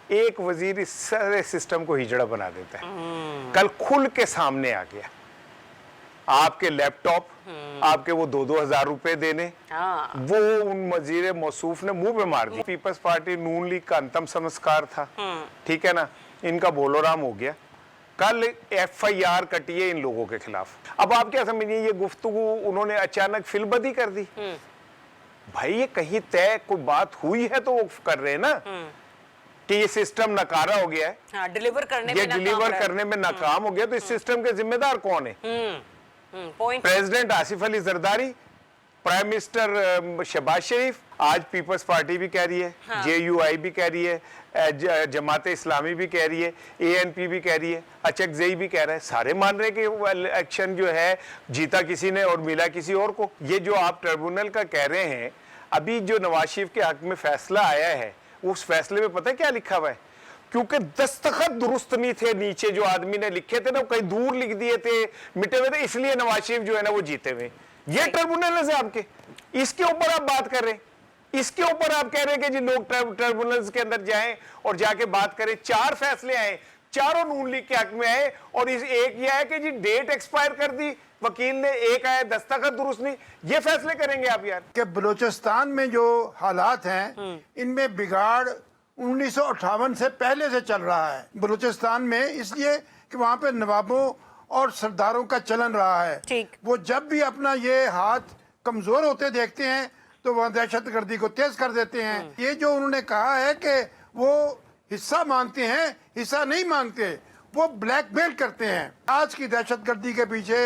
एक वजीर इस सारे सिस्टम को हिजड़ा बना देता है। कल खुल के सामने आ गया, आपके लैपटॉप, आपके वो 2-2 हज़ार रुपए देने, वो उन वजीर मौसूफ ने मुंह पे मार दी। पीपल्स पार्टी नून लीग का अंतिम संस्कार था, ठीक है ना, इनका बोलोराम हो गया। कल FIR कटी है इन लोगों के खिलाफ। अब आप क्या समझिए, ये गुफ्तगू उन्होंने अचानक फिल्मबंदी कर दी। भाई ये कहीं तय कोई बात हुई है तो वो कर रहे हैं ना कि ये सिस्टम नकारा हो गया है, हाँ, डिलीवर करने में नाकाम हो गया, तो इस सिस्टम के जिम्मेदार कौन है? President Asif Ali Zardari, prime minister Shahbaz Sharif, आज पीपल्स पार्टी भी कह रही है, JUI भी कह रही है, जमात इस्लामी भी कह रही है, ANP भी कह रही है, अचकजई भी कह रहा है, सारे मान रहे हैं कि इलेक्शन जो है जीता किसी ने और मिला किसी और को। ये जो आप ट्रिब्यूनल का कह रहे हैं, अभी जो नवाज शरीफ के हक में फैसला आया है, उस फैसले में पता है क्या लिखा हुआ है? क्योंकि दस्तखत दुरुस्त नहीं थे, नीचे जो आदमी ने लिखे थे ना वो कहीं दूर लिख दिए थे, मिटे हुए थे, इसलिए नवाज शरीफ जो है ना वो जीते हुए। ये ट्रिब्यूनल है आपके, इसके ऊपर आप बात कर रहे हैं, इसके ऊपर आप कह रहे हैं कि जी लोग ट्रिब्यूनल्स के अंदर जाएं और जाके बात करें। 4 फैसले आए, चारों नून लीग के हक में आए, और इस एक ये है कि जी डेट एक्सपायर कर दी वकील ने, एक आया दस्तखत दुरुस्त नहीं। ये फैसले करेंगे आप यार? कि बलूचिस्तान में जो हालात हैं इनमें बिगाड़ 1958 से पहले से चल रहा है बलूचिस्तान में, इसलिए कि वहाँ पे नवाबों और सरदारों का चलन रहा है। वो जब भी अपना ये हाथ कमजोर होते देखते हैं तो वह दहशतगर्दी को तेज कर देते हैं। ये जो उन्होंने कहा है कि वो हिस्सा मांगते हैं, हिस्सा नहीं मांगते, वो ब्लैकमेल करते हैं। आज की दहशतगर्दी के पीछे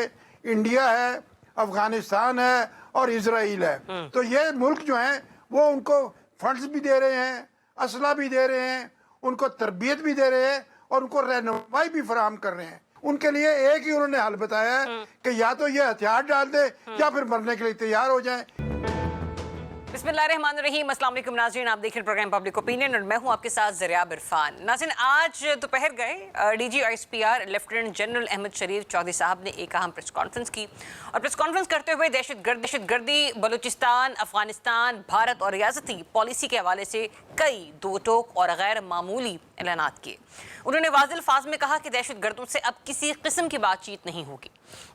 इंडिया है, अफगानिस्तान है और इजराइल है। तो ये मुल्क जो है वो उनको फंड्स भी दे रहे हैं, असला भी दे रहे हैं, उनको तरबियत भी दे रहे हैं और उनको रहनुमाई भी फराहम कर रहे हैं। उनके लिए एक ही उन्होंने हल बताया है कि या तो ये हथियार डाल दे या फिर मरने के लिए तैयार हो जाएं। बिस्मिल्लाहिर्रहमानिर्रहीम, अस्सलाम वालेकुम नाज़रीन, आप देख रहे हैं प्रोग्राम पब्लिक ओपिनियन और मैं हूं आपके साथ ज़रियाब इरफान। नाज़रीन, आज दोपहर गए DG ISPR lieutenant general Ahmed Sharif Chaudhry साहब ने एक अहम प्रेस कॉन्फ्रेंस की, और प्रेस कॉन्फ्रेंस करते हुए दहशतगर्दी, बलूचिस्तान, अफगानिस्तान, भारत और रियासती पॉलिसी के हवाले से कई दो टोक और गैर मामूली ऐलानात किए। उन्होंने वाज़ेह अल्फाज में कहा कि दहशतगर्दों से अब किसी किस्म की बातचीत नहीं होगी।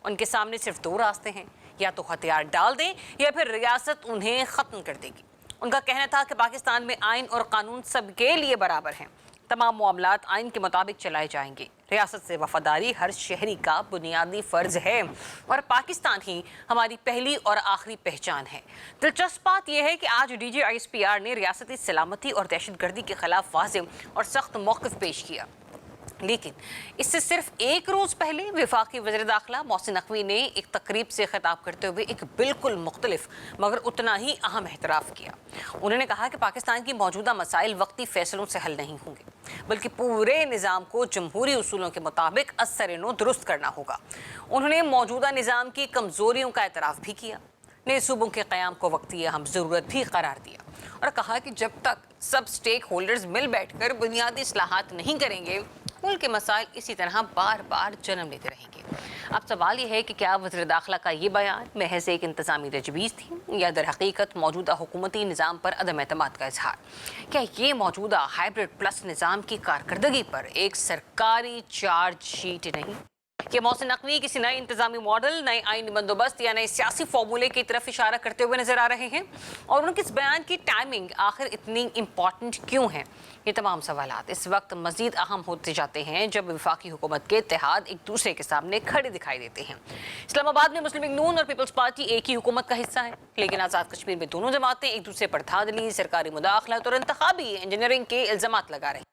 उनके सामने सिर्फ 2 रास्ते हैं, या तो हथियार डाल दें या फिर रियासत उन्हें ख़त्म कर देगी। उनका कहना था कि पाकिस्तान में आइन और कानून सबके लिए बराबर हैं, तमाम मामलात आइन के मुताबिक चलाए जाएंगे। रियासत से वफादारी हर शहरी का बुनियादी फ़र्ज है और पाकिस्तान ही हमारी पहली और आखिरी पहचान है। दिलचस्प बात यह है कि आज DG ISPR ने रियासती सलामती और दहशतगर्दी के खिलाफ वाज़ेह और सख्त मौक़िफ़ पेश किया, लेकिन इससे सिर्फ एक रोज़ पहले वफाकी वज़ीर दाखिला मोहसिन नकवी ने एक तकरीब से खिताब करते हुए एक बिल्कुल मुख्तलिफ मगर उतना ही अहम एहतराफ़ किया। उन्होंने कहा कि पाकिस्तान की मौजूदा मसाइल वक्ती फ़ैसलों से हल नहीं होंगे, बल्कि पूरे निज़ाम को जमहूरी उसूलों के मुताबिक असर-ए-नो दुरुस्त करना होगा। उन्होंने मौजूदा निज़ाम की कमज़ोरियों का एतराफ़ भी किया, नए सूबों के क़याम को वक्ती अहम ज़रूरत भी करार दिया और कहा कि जब तक सब स्टेक होल्डर्स मिल बैठकर बुनियादी इस्लाहात नहीं करेंगे, मुल्क के मसाइल इसी तरह बार बार जन्म लेते रहेंगे। अब सवाल यह है कि क्या वज़ीर दाखिला का ये बयान महज एक इंतज़ामी तजवीज़ थी या दर हकीकत मौजूदा हुकूमती निज़ाम पर अदम एतमाद का इजहार? क्या ये मौजूदा हाइब्रिड प्लस निज़ाम की कारकर्दगी पर एक सरकारी चार्ज शीट नहीं? कि मोहसिन नकवी किसी नए इंतजामी मॉडल, नए आईनी बंदोबस्त या नए सियासी फॉर्मूले की तरफ इशारा करते हुए नजर आ रहे हैं? और उनके इस बयान की टाइमिंग आखिर इतनी इम्पॉर्टेंट क्यों है? ये तमाम सवालात इस वक्त मजीद अहम होते जाते हैं जब वफाकी हुकूमत के इत्तेहाद एक दूसरे के सामने खड़े दिखाई देते हैं। इस्लामाबाद में मुस्लिम लीग नून और पीपल्स पार्टी एक ही हुकूमत का हिस्सा है, लेकिन आज़ाद कश्मीर में दोनों जमातें एक दूसरे पर धांधली, सरकारी मुदाखलत और इंतखाबी इंजीनियरिंग के इल्जामात लगा रहे हैं।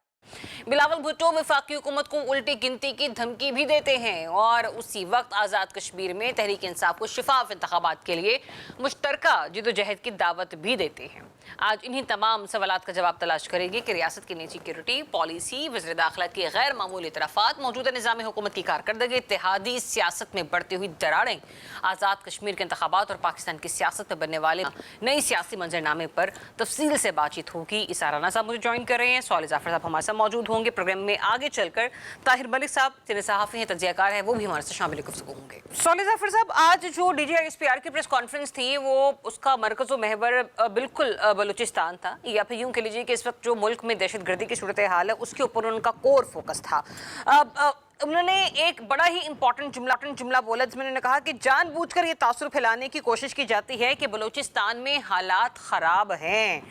बिलावल भुट्टो वफाकी हुकूमत को उल्टी गिनती की धमकी भी देते हैं और उसी वक्त आज़ाद कश्मीर में तहरीक इंसाफ को शिफाफ इंतखाबात के लिए मुश्तरका जिदोजहद की दावत भी देते हैं। आज इन्हीं तमाम सवालात का जवाब तलाश करेंगे कि रियासत की नई सिक्योरिटी पॉलिसी, वज़ीर दाखिला की गैर मामूली इतराफ़ात, मौजूदा निज़ाम हुकूमत की कारकर्दगी, इत्तेहादी सियासत में बढ़ती हुई दरारें, आज़ाद कश्मीर के इंतखाबात और पाकिस्तान की सियासत में बनने वाले नई सियासी मंजरनामे पर तफसील से बातचीत होगी। इसारा साहब मुझे ज्वाइन कर रहे हैं, सवाल जाफर साहब हमारे साथ मौजूद होंगे। प्रोग्राम में आगे चलकर ताहिर मलिक साहब जिन्हें सहाफ़ी हैं, तज्ज़ियाकार हैं, वो भी हमारे साथ शामिल गुफ्तगू होंगे। सवाल जाफर साहब, आज जो DG ISPR की प्रेस कॉन्फ्रेंस थी वो उसका मरकज़ व महवर बिल्कुल बलूचिस्तान था, या फिर यूं कह लीजिए कि इस वक्त जो मुल्क में दहशतगर्दी की सूरत हाल है उसके ऊपर उनका कोर फोकस था। उन्होंने एक बड़ा ही इंपॉर्टेंट जुमला बोला जिसमें उन्होंने कहा कि जानबूझकर ये तासुर फैलाने की कोशिश की जाती है कि बलूचिस्तान में हालात ख़राब हैं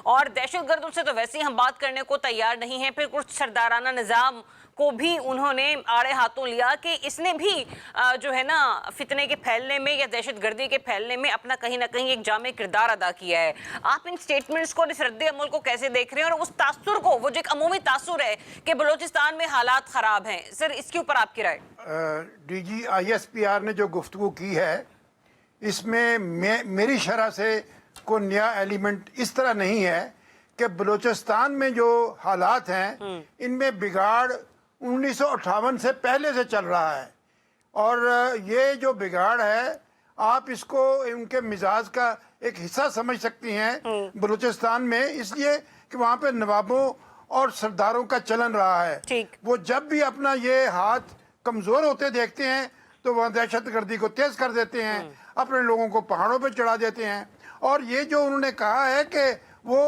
और दहशतगर्दों से तो वैसे ही हम बात करने को तैयार नहीं हैं। फिर कुछ सरदाराना निज़ाम को भी उन्होंने आड़े हाथों लिया कि इसने भी जो है ना फितने के फैलने में या दहशतगर्दी के फैलने में अपना कहीं ना कहीं एक जामे किरदार अदा किया है। आप इन स्टेटमेंट्स को, इस रद्द अमल को कैसे देख रहे हैं और उस तासुर को, वो जो एक अमूमी तासुर है कि बलूचिस्तान में हालात ख़राब हैं, सर इसके ऊपर आपकी राय? DG ISPR ने जो गुफ्तगू की है इसमें मेरी शरह से कोई नया एलिमेंट इस तरह नहीं है कि बलूचिस्तान में जो हालात हैं इनमें बिगाड़ 1958 से पहले से चल रहा है और ये जो बिगाड़ है आप इसको उनके मिजाज का एक हिस्सा समझ सकती हैं बलूचिस्तान में, इसलिए कि वहाँ पे नवाबों और सरदारों का चलन रहा है। ठीक। वो जब भी अपना ये हाथ कमज़ोर होते देखते हैं तो वह दहशतगर्दी को तेज़ कर देते हैं, अपने लोगों को पहाड़ों पर चढ़ा देते हैं। और ये जो उन्होंने कहा है कि वो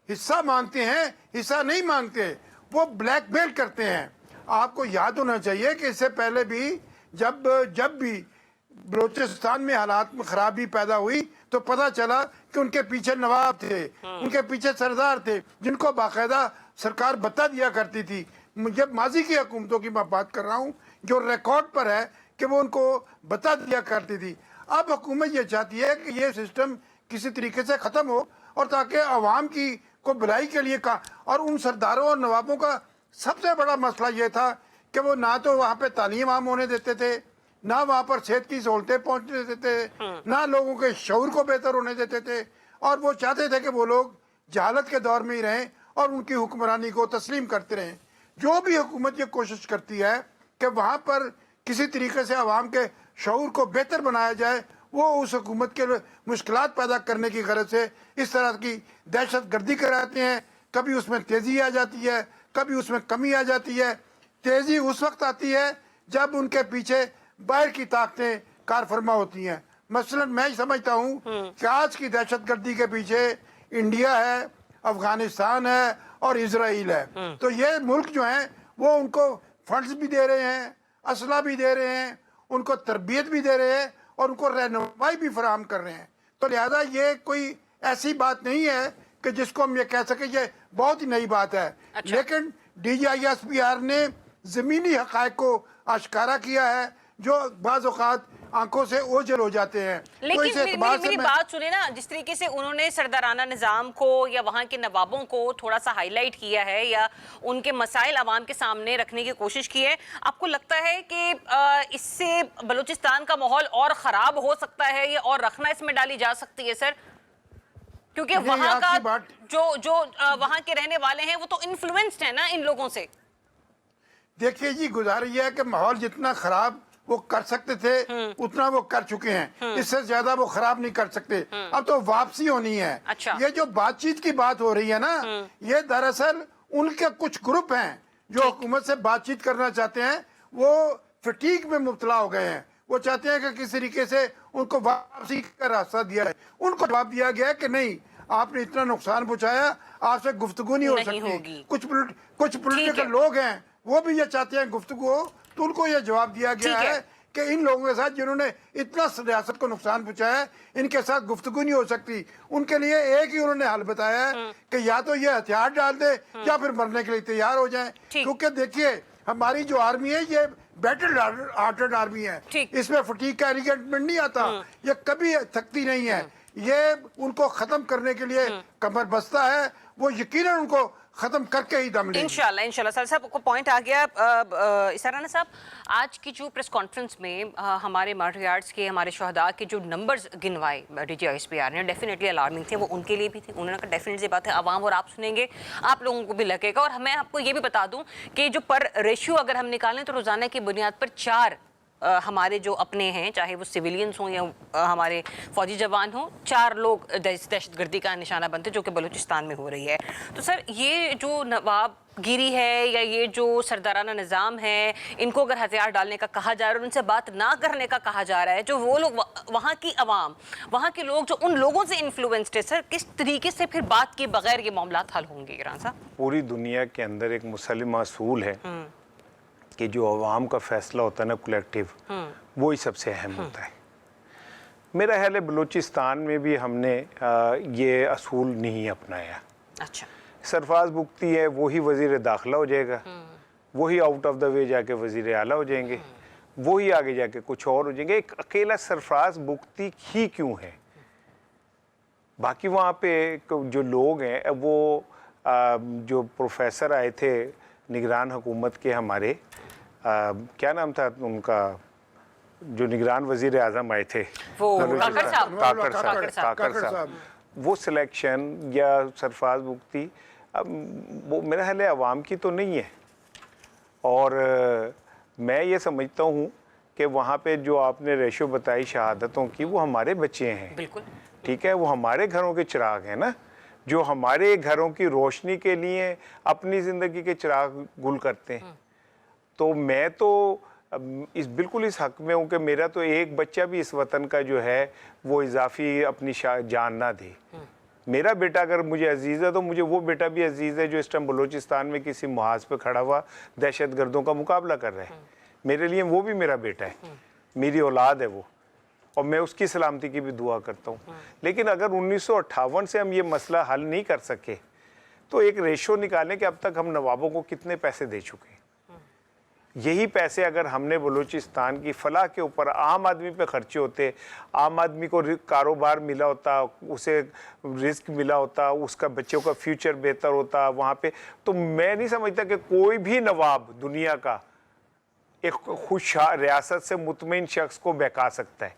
हिस्सा मांगते हैं, हिस्सा नहीं मांगते, वो ब्लैकमेल करते हैं। आपको याद होना चाहिए कि इससे पहले भी जब भी बलूचिस्तान में हालात में खराबी पैदा हुई तो पता चला कि उनके पीछे नवाब थे, उनके पीछे सरदार थे जिनको बाकायदा सरकार बता दिया करती थी। मुझे माजी की हुकूमतों की मैं बात कर रहा हूँ जो रिकॉर्ड पर है कि वो उनको बता दिया करती थी। अब हुकूमत ये चाहती है कि ये सिस्टम किसी तरीके से ख़त्म हो और ताकि आवाम की को भलाई के लिए का। और उन सरदारों और नवाबों का सबसे बड़ा मसला ये था कि वो ना तो वहाँ पे तालीम आम होने देते थे, ना वहाँ पर सेहत की सहूलतें पहुँचने देते थे, ना लोगों के शऊर को बेहतर होने देते थे। और वो चाहते थे कि वो लोग जहालत के दौर में ही रहें और उनकी हुक्मरानी को तस्लीम करते रहें। जो भी हुकूमत ये कोशिश करती है कि वहाँ पर किसी तरीके से आवाम के शऊर को बेहतर बनाया जाए, वो उस हुकूमत के मुश्किलात पैदा करने की गरज से इस तरह की दहशत गर्दी कराते हैं। कभी उसमें तेज़ी आ जाती है, कभी उसमें कमी आ जाती है। तेज़ी उस वक्त आती है जब उनके पीछे बाहर की ताकतें कारफरमा होती हैं। मसलन मैं समझता हूँ कि आज की दहशत गर्दी के पीछे इंडिया है, अफगानिस्तान है और इजराइल है। तो ये मुल्क जो हैं वो उनको फंड्स भी दे रहे हैं, असला भी दे रहे हैं, उनको तरबियत भी दे रहे हैं और उनको रहनुमाई भी फराहम कर रहे हैं। तो लिहाजा ये कोई ऐसी बात नहीं है कि जिसको हम ये कह सकें ये बहुत ही नई बात है। अच्छा। लेकिन DG ISPR ने ज़मीनी हक़ाइक़ को आश्कारा किया है जो बाज़ औक़ात आंखों से ओझल हो जाते हैं। लेकिन मेरी बात सुने ना, जिस तरीके से उन्होंने सरदाराना निज़ाम को या वहाँ के नवाबों को थोड़ा सा हाईलाइट किया है या उनके मसाइल आवाम के सामने रखने की कोशिश की है, आपको लगता है कि इससे बलूचिस्तान का माहौल और ख़राब हो सकता है या और रखना इसमें डाली जा सकती है सर? क्योंकि वहाँ का जो वहाँ के रहने वाले हैं वो तो इन्फ्लुएंस्ड है ना इन लोगों से। देखिए जी, गुजारिश है कि माहौल जितना खराब वो कर सकते थे उतना वो कर चुके हैं, इससे ज्यादा वो खराब नहीं कर सकते। अब तो वापसी होनी है। अच्छा। ये जो बातचीत की बात हो रही है ना, ये दरअसल उनके कुछ ग्रुप हैं जो हुकूमत से बातचीत करना चाहते हैं, वो फटीक में मुब्तला हो गए हैं। वो चाहते हैं कि किसी तरीके से उनको वापसी का रास्ता दिया है। उनको जवाब दिया गया कि नहीं, आपने इतना नुकसान पहुंचाया, आपसे गुफ्तगू नहीं हो सकती। कुछ पॉलिटिकल लोग हैं वो भी ये चाहते हैं गुफ्तगू हो, तो उनको ये जवाब दिया गया है कि इन लोगों के साथ जिन्होंने इतना रियासत को नुकसान पहुंचाया है, इनके साथ गुफ्तगू नहीं हो सकती। उनके लिए एक ही उन्होंने हल बताया है कि या तो ये हथियार डाल दे या फिर मरने के लिए तैयार हो जाएं। क्योंकि देखिए हमारी जो आर्मी है ये बैटल हार्टेड आर्मी है, इसमें फटीक का एलिगेंटमेंट नहीं आता, ये कभी थकती नहीं है। ये उनको खत्म करने के लिए कमर बस्ता है, वो यकीनन उनको खत्म करके ही दम लेंगे। इंशाल्लाह। सर साहब को पॉइंट आ गया। इसराना साहब, आज की जो प्रेस कॉन्फ्रेंस में हमारे मार्टियार्ड्स के, हमारे शहदा के जो नंबर्स गिनवाए DG ISPR ने, डेफिनेटली अलार्मिंग थे। वो उनके लिए भी थे, उन्होंने कहा डेफिनेटली बात है, आवाम और आप सुनेंगे, आप लोगों को भी लगेगा। और मैं आपको ये भी बता दूं कि जो पर रेशियो अगर हम निकालें तो रोजाना की बुनियाद पर 4 हमारे जो अपने हैं, चाहे वो सिविलियंस हों या हमारे फौजी जवान हों, 4 लोग दहशतगर्दी का निशाना बनते जो कि बलूचिस्तान में हो रही है। तो सर ये जो नवाबगिरी है या ये जो सरदाराना निज़ाम है, इनको अगर हथियार डालने का कहा जा रहा है और उनसे बात ना करने का कहा जा रहा है, जो वो लोग वहाँ की आवाम, वहाँ के लोग जो उन लोगों से इन्फ्लुएंस्ड है, सर किस तरीके से फिर बात के बगैर ये मामला हल होंगे ईरान साहब? पूरी दुनिया के अंदर एक मुसलमा असूल है कि जो अवाम का फैसला होता है ना कलेक्टिव, वो ही सबसे अहम होता है। मेरा ख्याल है बलूचिस्तान में भी हमने ये असूल नहीं अपनाया। अच्छा, सरफराज बुख्ती है, वही वज़ीर दाखिला हो जाएगा, वही आउट ऑफ द वे जाके वज़ीर आला हो जाएंगे, वही आगे जाके कुछ और हो जाएंगे। एक अकेला सरफराज बुख्ती ही क्यों है? बाकी वहाँ पे जो लोग हैं वो जो प्रोफेसर आए थे निगरान हुकूमत के हमारे, क्या नाम था उनका, जो निगरान वज़ीर आज़म आए थे, वो काकर साहब। वो सिलेक्शन या सरफराज बुख्ती, वो मेरा ख्याल है अवाम की तो नहीं है। और मैं ये समझता हूँ कि वहाँ पे जो आपने रेशो बताई शहादतों की, वो हमारे बच्चे हैं। बिल्कुल ठीक है, वो हमारे घरों के चिराग हैं ना, जो हमारे घरों की रोशनी के लिए अपनी ज़िंदगी के चिराग गुल करते हैं। तो मैं तो बिल्कुल इस हक़ में हूँ कि मेरा तो एक बच्चा भी इस वतन का जो है वो इजाफी अपनी जान ना दे। मेरा बेटा अगर मुझे अजीज़ है तो मुझे वो बेटा भी अजीज़ है जो इस टाइम बलूचिस्तान में किसी मुहाज पे खड़ा हुआ दहशतगर्दों का मुकाबला कर रहा है। मेरे लिए वो भी मेरा बेटा है, मेरी औलाद है वो, और मैं उसकी सलामती की भी दुआ करता हूँ। लेकिन अगर 1958 से हम ये मसला हल नहीं कर सके तो एक रेशो निकालें कि अब तक हम नवाबों को कितने पैसे दे चुके हैं। यही पैसे अगर हमने बलूचिस्तान की फलाह के ऊपर आम आदमी पे खर्चे होते, आम आदमी को कारोबार मिला होता, उसे रिस्क मिला होता, उसका बच्चों का फ्यूचर बेहतर होता वहाँ पे, तो मैं नहीं समझता कि कोई भी नवाब दुनिया का एक खुश रियासत से मुतमईन शख्स को बहका सकता है।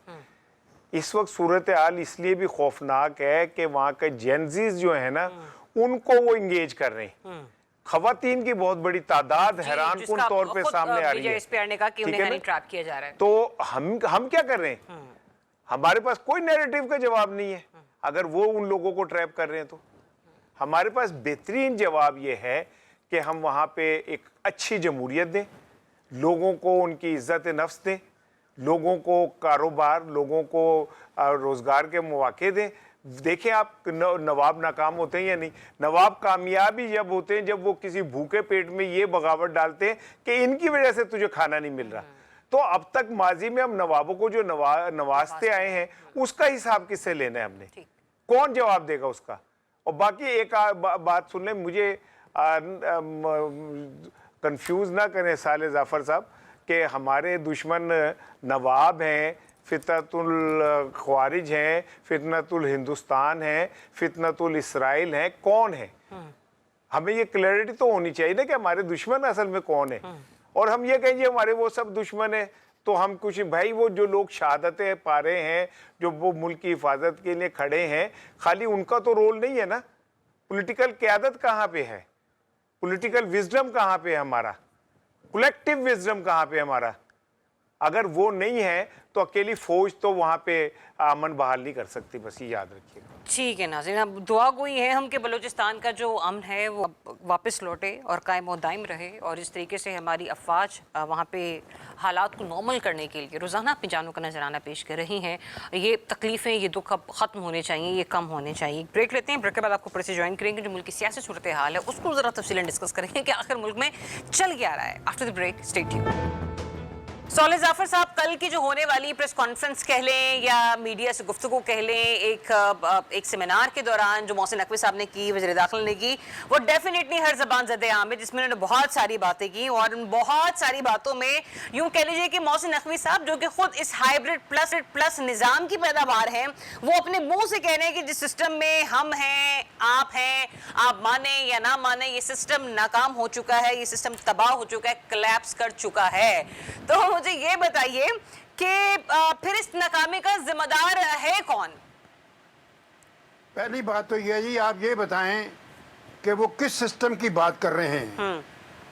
इस वक्त सूरत हाल इसलिए भी खौफनाक है कि वहाँ के जेनजीज जो है ना, उनको वो इंगेज कर रहे हैं। खवातीन की बहुत बड़ी तादाद हैरान कुन तौर पे सामने आ रही है। ठीक है ना? ट्रैप किया जा रहा है। तो हम क्या कर रहे हैं? हमारे पास कोई नैरेटिव का जवाब नहीं है। अगर वो उन लोगों को ट्रैप कर रहे हैं तो हमारे पास बेहतरीन जवाब ये है कि हम वहाँ पे एक अच्छी जमहूरियत दें, लोगों को उनकी इज्जत नफ्स दें, लोगों को कारोबार, लोगों को रोज़गार के मौके दें। देखें आप नवाब नाकाम होते हैं या नहीं, नवाब कामयाबी जब होते हैं जब वो किसी भूखे पेट में ये बगावत डालते हैं कि इनकी वजह से तुझे खाना नहीं मिल रहा। तो अब तक माजी में हम नवाबों को जो नवाजते आए हैं उसका हिसाब किससे लेना है हमने? कौन जवाब देगा उसका? और बाकी एक बात सुन लें, मुझे कंफ्यूज ना करें साले जाफर साहब कि हमारे दुश्मन नवाब हैं, फितनतुल ख्वारिज हैं, फितनतुल हिंदुस्तान हैं, फितनतुल इसराइल हैं, कौन है? हमें ये क्लैरिटी तो होनी चाहिए ना कि हमारे दुश्मन असल में कौन है। और हम ये कहेंगे हमारे वो सब दुश्मन है तो हम कुछ, भाई वो जो लोग शहादतें पा रहे हैं, जो वो मुल्क की हिफाजत के लिए खड़े हैं, खाली उनका तो रोल नहीं है ना। पॉलिटिकल क़यादत कहाँ पे है? पॉलिटिकल विजडम कहाँ पे है हमारा? कलेक्टिव विजडम कहाँ पे हमारा? अगर वो नहीं है तो अकेली फौज तो वहाँ पे अमन बहाल नहीं कर सकती, बस ये याद रखिएगा। ठीक है नाज़रीन, अब दुआ गोई है हम कि बलूचिस्तान का जो अमन है वो वापस लौटे और कायम और दायम रहे, और इस तरीके से हमारी अफवाज वहाँ पे हालात को नॉर्मल करने के लिए रोज़ाना अपनी जानों का नजराना पेश कर रही हैं। ये तकलीफ़ें, ये दुख अब ख़त्म होने चाहिए, ये कम होने चाहिए। ब्रेक लेते हैं, ब्रेक के बाद आपको फिर से ज्वाइन करेंगे, जो मुल्क की सियासी सूरत हाल है उसको ज़रा तफसीलन डिस्कस करेंगे कि आखिर मुल्क में चल क्या रहा है। After the break stay tuned. साले जाफर साहब, कल की जो होने वाली प्रेस कॉन्फ्रेंस कह लें या मीडिया से गुफ्तगू कह लें, एक सेमिनार के दौरान जो मोहसिन नकवी साहब ने की, वज़ीर दाखिला ने की, वो डेफिनेटली हर ज़बान ज़द आम है, जिसमें उन्होंने बहुत सारी बातें की। और उन बहुत सारी बातों में यूँ कह लीजिए कि मोहसिन नकवी साहब जो कि खुद इस हाइब्रिड प्लस निज़ाम की पैदावार हैं, वो अपने मुँह से कह रहे हैं कि जिस सिस्टम में हम हैं, आप माने या ना माने, ये सिस्टम नाकाम हो चुका है, ये सिस्टम तबाह हो चुका है, कोलैप्स कर चुका है। तो मुझे ये बताइए कि फिर इस नाकामी का जिम्मेदार है कौन? पहली बात तो ये जी, आप ये बताएं कि वो किस सिस्टम की बात कर रहे हैं।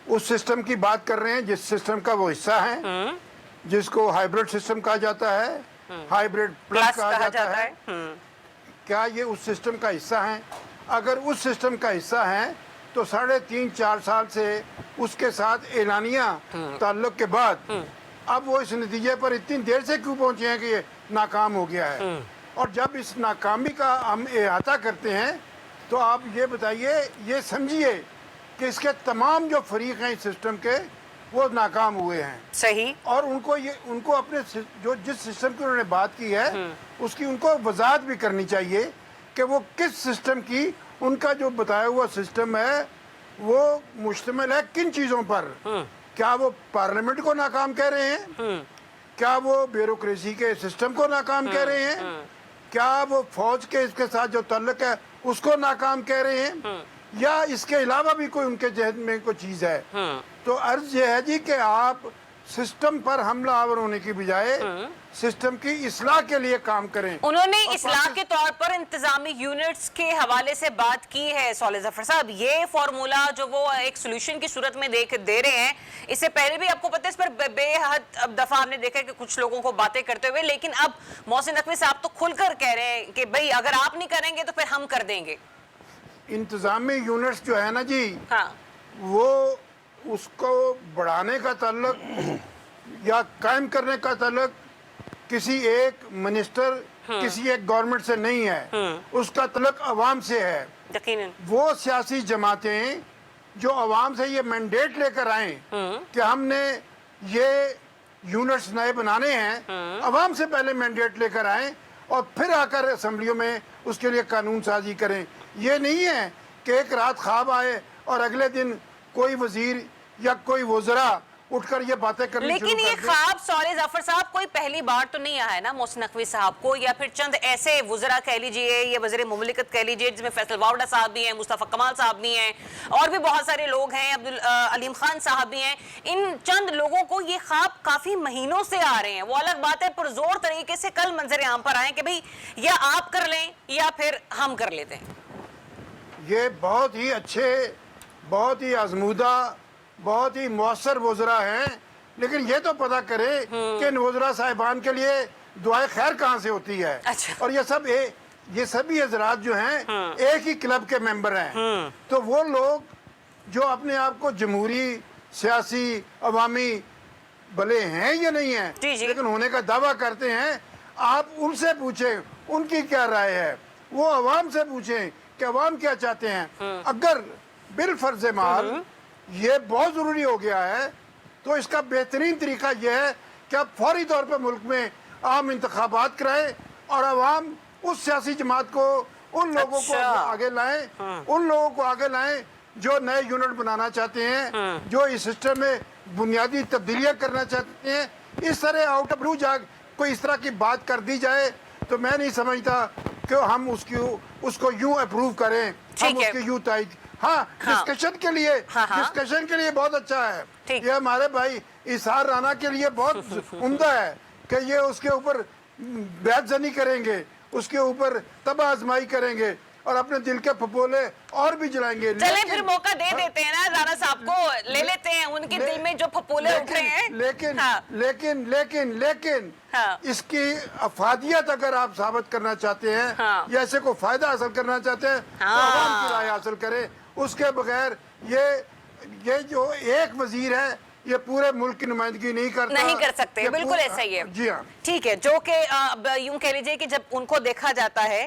उस सिस्टम की बात कर रहे हैं जिस सिस्टम का वो हिस्सा है, जिसको हाइब्रिड सिस्टम कहा जाता है, हाइब्रिड प्लस कहा जाता है, क्या ये उस सिस्टम का हिस्सा हैं? अगर उस सिस्टम का हिस्सा हैं तो 3.5-4 साल से उसके साथ एलानिया ताल्लुक के बाद अब वो इस नतीजे पर इतनी देर से क्यों पहुंचे हैं कि ये नाकाम हो गया है? और जब इस नाकामी का हम अहाता करते हैं तो आप ये बताइए, ये समझिए कि इसके तमाम जो फरीक हैं इस सिस्टम के वो नाकाम हुए हैं। सही। और उनको अपने जो जिस सिस्टम की उन्होंने बात की है उसकी उनको वजाहत भी करनी चाहिए कि वो किस सिस्टम की, उनका जो बताया हुआ सिस्टम है वो मुश्तमिल है किन चीज़ों पर। क्या वो पार्लियामेंट को नाकाम कह रहे हैं? क्या वो ब्यूरोक्रेसी के सिस्टम को नाकाम कह रहे हैं? क्या वो फौज के इसके साथ जो ताल्लुक है उसको नाकाम कह रहे हैं? या इसके अलावा भी कोई उनके जहन में कोई चीज़ है? तो अर्ज ये है जी कि आप सिस्टम पर हमला आवर होने की बजाय सिस्टम की इस्लाह के लिए काम करें। उन्होंने इस्लाह के तौर पर इंतजामी यूनिट्स के हवाले से बात की है। सॉलिह जफर साहब, ये फॉर्मूला जो वो एक सोल्यूशन की सूरत में दे रहे हैं, इससे पहले भी आपको पता है इस पर बेहद दफा हमने देखा है कि कुछ लोगों को बातें करते हुए, लेकिन अब मोहसिन नकवी साहब तो खुलकर कह रहे हैं कि भाई अगर आप नहीं करेंगे तो फिर हम कर देंगे। इंतजामी यूनिट्स जो है ना जी, हाँ, वो उसको बढ़ाने का ताल्लुक या कायम करने का ताल्लुक किसी एक मिनिस्टर, किसी एक गवर्नमेंट से नहीं है, उसका ताल्लुक अवाम से है। यकीनन वो सियासी जमातें जो अवाम से ये मैंडेट लेकर आए कि हमने ये यूनिट्स नए बनाने हैं, अवाम से पहले मैंडेट लेकर आए और फिर आकर असम्बलियों में उसके लिए कानून साजी करें। ये नहीं है कि एक रात ख्वाब आए और अगले दिन कोई वजीर या कोई वज़रा उठकर ये बातें करनी शुरू कर दे। लेकिन ये ख्वाब सॉलिह जफर साहब कोई पहली बार तो नहीं आया है ना मोहसिन नकवी साहब को, या फिर चंद ऐसे वज़रा कह लीजिए या वज़ीर मुमलिकत कह लीजिए जिसमें फैसल वावड़ा साहब भी हैं, मुस्तफ़ा कमाल साहब भी हैं और भी बहुत सारे लोग हैं, अब्दुल अलीम खान साहब भी हैं। इन चंद लोगों को ये ख्वाब काफ़ी महीनों से आ रहे हैं। वो अलग बात है पुरजोर तरीके से कल मंजर आम पर आए कि भाई या आप कर लें या फिर हम कर लेते हैं। ये बहुत ही अच्छे, बहुत ही आजमूदा, बहुत ही मौसर वज़रा हैं, लेकिन ये तो पता करें कि इन वज़रा साहिबान के लिए दुआए खैर कहाँ से होती है। अच्छा। और ये सभी हजरात जो हैं एक ही क्लब के मेंबर हैं। तो वो लोग जो अपने आप को जमहूरी, सियासी, अवामी भले हैं या नहीं हैं, लेकिन होने का दावा करते हैं, आप उनसे पूछें उनकी क्या राय है, वो अवाम से पूछें कि अवाम क्या चाहते हैं। अगर बिल फर्ज माल ये बहुत ज़रूरी हो गया है तो इसका बेहतरीन तरीका यह है कि आप फौरी तौर पर मुल्क में आम इंतखाबात कराएं और अवाम उस सियासी जमात को, उन लोगों को आगे लाएं, उन लोगों को आगे लाएं जो नए यूनिट बनाना चाहते हैं, जो इस सिस्टम में बुनियादी तब्दीलियाँ करना चाहते हैं। इस तरह आउट ऑफ ब्लू जाग कोई इस तरह की बात कर दी जाए तो मैं नहीं समझता कि हम उसको यूं अप्रूव करें, हम उसकी यूं तायद। हाँ, डिस्कशन के लिए बहुत अच्छा है। ये हमारे भाई इसार राना के लिए बहुत उम्दा है कि ये उसके ऊपर बेअदबी करेंगे, उसके ऊपर तबाह आजमाई करेंगे और अपने दिल के फपोले और भी जलाएंगे। चले फिर मौका दे देते हैं ना राना साहब को, ले लेते हैं उनके दिल में जो फपोले उठ रहे हैं। लेकिन इसकी अफादियत अगर आप साबित करना चाहते हैं या ऐसे को फायदा हासिल करना चाहते हैं तो आवाम की राय हासिल करें। उसके बगैर ये जो एक वजीर है ये पूरे मुल्क की नुमाइंदगी नहीं कर सकते। बिल्कुल ऐसा ही है। जी हाँ, ठीक है। जो कि यूं कह लीजिए कि जब उनको देखा जाता है,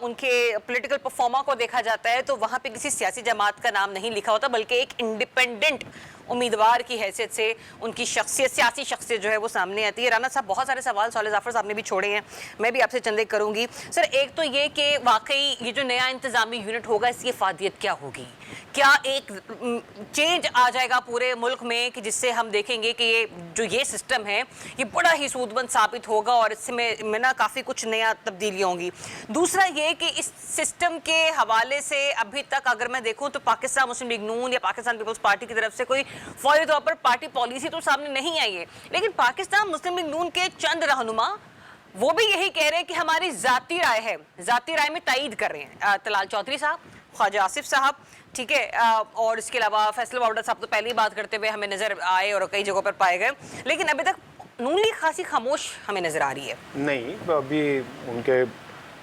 उनके पॉलिटिकल परफॉर्मा को देखा जाता है तो वहां पे किसी सियासी जमात का नाम नहीं लिखा होता, बल्कि एक इंडिपेंडेंट उम्मीदवार की हैसियत से उनकी शख्सियत, सियासी शख्सियत जो है वो सामने आती है। राना साहब, बहुत सारे सवाल सॉलिह जाफर साहब ने भी छोड़े हैं, मैं भी आपसे चंदे करूंगी। सर, एक तो ये कि वाकई ये जो नया इंतजामी यूनिट होगा इसकी फादियत क्या होगी? क्या एक चेंज आ जाएगा पूरे मुल्क में कि जिससे हम देखेंगे कि ये सिस्टम है ये बड़ा ही सूदमंद साबित होगा और इसमें ना काफ़ी कुछ नया तब्दीलियाँ होंगी? दूसरा ये कि इस सिस्टम के हवाले से अभी तक अगर मैं देखूँ तो पाकिस्तान मुस्लिम लीग नून या पाकिस्तान पीपल्स पार्टी की तरफ से कोई फौरी तौर पर पार्टी पॉलिसी तो सामने नहीं आई है, लेकिन पाकिस्तान मुस्लिम लीग नून के चंद रहनुमा वो भी यही कह रहे हैं कि हमारी जाती राय है, जाती राय में तायीद कर रहे हैं। तलाल चौधरी साहब, ख्वाजा आसिफ साहब, ठीक है, और इसके अलावा फैसल वावड़ा साहब तो पहले ही बात करते हुए हमें नजर आए और कई जगहों पर पाए गए, लेकिन अभी तक नून लीग खासी खामोश हमें नजर आ रही है। नहीं, अभी उनके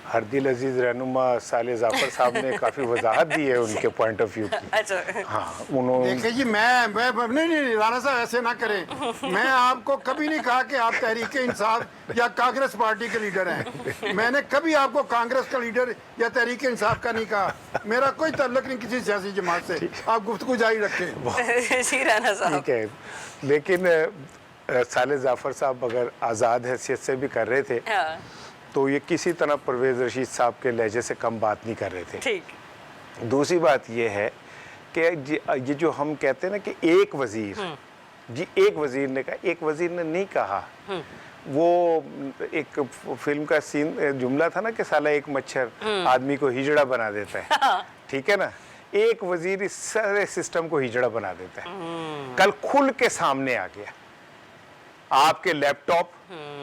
हरदिल अजीज रहनुमा साले जाफर साहब ने काफी वजाहत दी है उनके पॉइंट ऑफ व्यू की। अच्छा, हाँ, उन्होंने देखिए जी, मैं नहीं राणा साहब ऐसे ना करें। मैं आपको कभी नहीं कहा कि आप तहरीक इंसाफ या कांग्रेस पार्टी के लीडर हैं। मैंने कभी आपको कांग्रेस का लीडर या तहरीक इंसाफ का नहीं कहा। मेरा कोई ताल्लुक नहीं किसी सियासी जमात से। आप गुफ्तगू जारी रखें। जी राणा साहब। ठीक है, लेकिन साले जाफर साहब अगर आज़ाद हैसियत से भी कर रहे थे हाँ, तो ये किसी तरह परवेज रशीद साहब के लहजे से कम बात नहीं कर रहे थे। ठीक। दूसरी बात ये है कि ये जो हम कहते हैं ना कि एक वजीर, जी एक वजीर ने कहा, एक वजीर ने नहीं कहा। वो एक फिल्म का सीन जुमला था ना कि साला एक मच्छर आदमी को हिजड़ा बना देता है। ठीक है ना, एक वजीर इस सारे सिस्टम को हिजड़ा बना देता है। कल खुल के सामने आ गया, आपके लैपटॉप,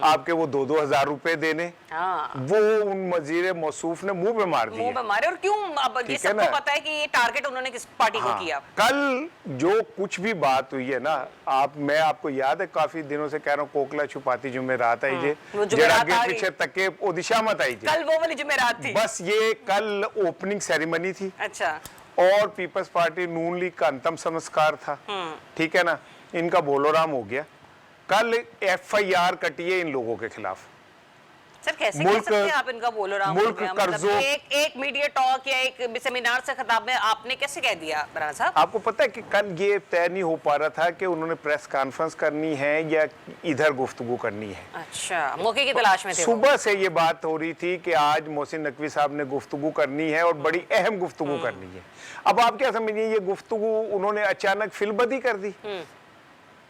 आपके वो 2-2 हज़ार रुपए देने, हाँ, वो उन वजीर मौसूफ ने मुंह पे मार दिए। मुंह पे मारे। और क्यों? अब ये ठीक है सबको ना? पता है कि ये टारगेट उन्होंने किस पार्टी को हाँ, किया। कल जो कुछ भी बात हुई है ना, मैं आपको याद है काफी दिनों से कह रहा हूँ कोकला छुपाती जुमेरात आई जे, वो जुमेरात आगे आ गई। पीछे तक के ओ दिशा मत आई जे। कल वो वाली जुमेरात थी। बस ये कल ओपनिंग सेरेमनी थी अच्छा, और पीपल्स पार्टी नून लीग का अंतिम संस्कार था। ठीक है ना, इनका बोलोराम हो गया। कल FIR कटी है इन लोगों के खिलाफ। सर कैसे कह मुल्क- सकते हैं आप इनका बोलो राम? मुल्क कर्जों- एक मीडिया टॉक या एक सेमिनार से खिताब में आपने कैसे कह दिया राणा साहब? आपको पता है कि कल ये तय नहीं हो पा रहा था कि उन्होंने प्रेस कॉन्फ्रेंस करनी है या इधर गुफ्तगू करनी है। अच्छा, मौके की तलाश में थे वो। सुबह से ये बात हो रही थी कि आज मोहसिन नकवी साहब ने गुफ्तगू करनी है और बड़ी अहम गुफ्तगू करनी है। अब आप क्या समझिए, ये गुफ्तगू उन्होंने अचानक फिलबदी कर दी।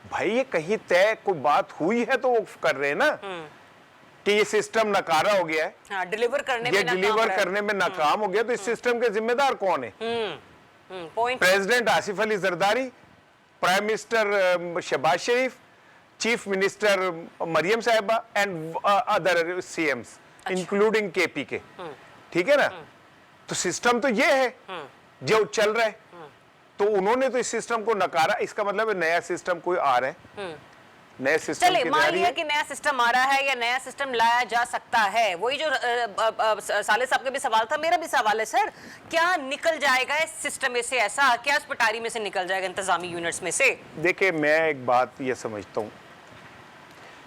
भाई ये कहीं तय कोई बात हुई है तो वो कर रहे हैं ना कि ये सिस्टम नकारा हो गया है, हाँ, डिलीवर करने ये में नाकाम डिलीवर रहा है। करने में नाकाम हो गया, तो इस सिस्टम के जिम्मेदार कौन है? Point. President Asif Ali Zardari, prime minister Shahbaz Sharif, chief minister Maryam साहिबा and other CMs including KP के। ठीक है ना, तो सिस्टम तो ये है जो चल रहा है। तो उन्होंने तो इस सिस्टम को नकारा। इसका मतलब है नया सिस्टम कोई आ रहा है, नए सिस्टम चले की मान तैयारी लिया है। कि नया सिस्टम आ रहा है या नया सिस्टम लाया जा सकता है। वही जो साले साहब का भी सवाल था, मेरा भी सवाल है सर, क्या निकल जाएगा इस सिस्टम में से? ऐसा क्या इस पटारी में से निकल जाएगा, इंतजामी यूनिट्स में से? देखिए, मैं एक बात ये समझता हूँ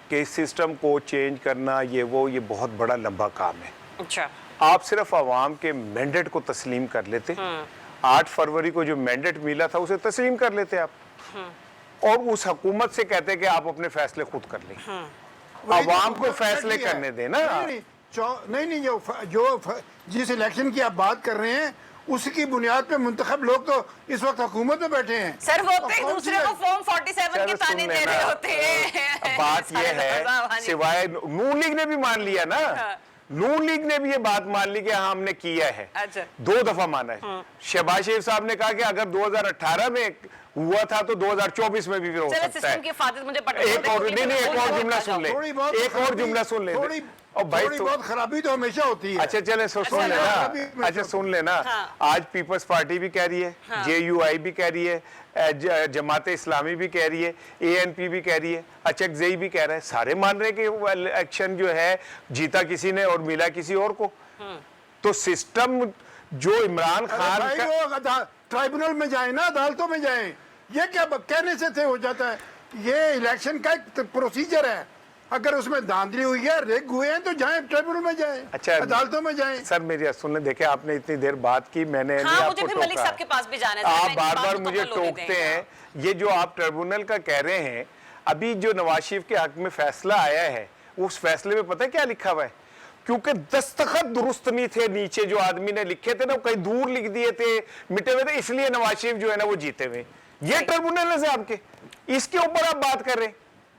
कि इस सिस्टम को चेंज करना ये बहुत बड़ा लंबा काम है। अच्छा, आप सिर्फ आवाम के मैंडेट को तस्लीम कर लेते, 8 फरवरी को जो मैंडेट मिला था उसे तस्लीम कर लेते आप, और उस हुकूमत से कहते कि आप अपने फैसले खुद कर लें। वही तो आवाम को हुकूमत फैसले करती है। करने देना। नहीं, जिस इलेक्शन की आप बात कर रहे हैं उसकी बुनियाद पे मुंतखब लोग तो इस वक्त हुकूमत में बैठे हैं। सर वो और तो एक कौन दूसरे सी को है? फॉर्म 47 के चलो ताने सुन दे लेना। रहे होते हैं। बात ये है, सिवाय नून लीग ने भी मान लिया ना, नून लीग ने भी ये बात मान ली कि हाँ हमने किया है। अच्छा। 2 दफा माना है। शहबाज शरीफ साहब ने कहा कि अगर 2018 में हुआ था तो 2024 में भी फिर हो चलो सकता सिस्टम की है। फातिल मुझे पता एक और नहीं, एक और जुमला सुन ले, थोड़ी बहुत एक और जुमला सुन ले। और भाई थोड़ी बहुत खराबी तो हमेशा होती है। अच्छा चले सुन अच्छा, लेना, अभी- अच्छा सुन लेना। हाँ। आज पीपल्स पार्टी भी कह रही है, JUI भी कह रही है, जमात इस्लामी भी कह रही है, ANP भी कह रही है, अचकजई भी कह रहा है, सारे मान रहे हैं कि इलेक्शन जो है जीता किसी ने और मिला किसी और को। तो सिस्टम जो इमरान खान भाई का, वो ट्राइब्यूनल में जाए ना, अदालतों में जाए, ये क्या कहने से थे हो जाता है? ये इलेक्शन का एक प्रोसीजर है। अगर उसमें धांधली हुई है, रेग हुए हैं, तो जाएं ट्रिब्यूनल में जाएं, अच्छा अदालतों में जाएं। सर मेरी बात सुनने, देखे आपने इतनी देर बात की, मैंने नहीं हाँ, मुझे आपको फिर मलिक टोका। साहब के पास भी जाना है। आप मैं बार बात बार को मुझे मुकम्मल होने टोकते दें। हैं। ये जो आप ट्रिब्यूनल का कह रहे हैं, अभी जो नवाज शरीफ के हक में फैसला आया है, उस फैसले में पता है क्या लिखा हुआ है? क्योंकि दस्तखत दुरुस्त नहीं थे, नीचे जो आदमी ने लिखे थे ना वो कहीं दूर लिख दिए थे, मिटे हुए थे, इसलिए नवाज शरीफ जो है ना वो जीते हुए। ये ट्रिब्यूनल है आपके, इसके ऊपर आप बात कर रहे हैं,